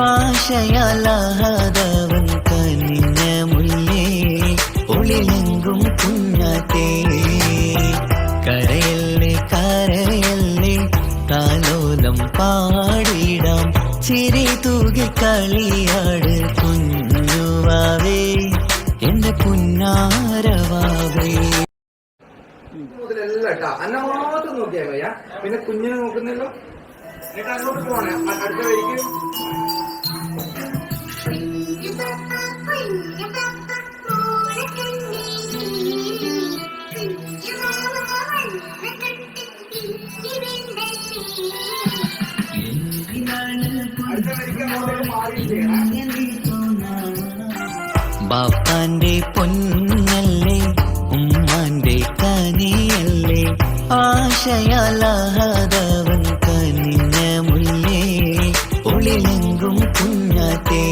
ആശയാലാഹതവൻ കനിഞ്ഞ മുല്ലേ ഒളിലെങ്കും കുഞ്ഞാറ്റേ കരയല്ലേ കരയല്ലേ താലോലം പാടിടാം ചിരി തൂകി കളിയാട് കുഞ്ഞുവാവേ എന്റെ പുന്നാരവാവേ. മുതലല്ല അന്നെ മാത്രം നോക്കിയാ മതിയാ, പിന്നെ കുഞ്ഞിനെ നോക്കുന്നല്ലോ. എന്നിട്ട് അങ്ങോട്ട് പോണേ അടുത്ത വരിക്ക്. ബാപ്പാന്റെ പൊന്നല്ലേ ഉമ്മാന്റെ കനിയല്ലേ ആശയാലാഹതവൻ കനിഞ്ഞ മുല്ലേ ഒളിലെങ്കും കുഞ്ഞാറ്റേ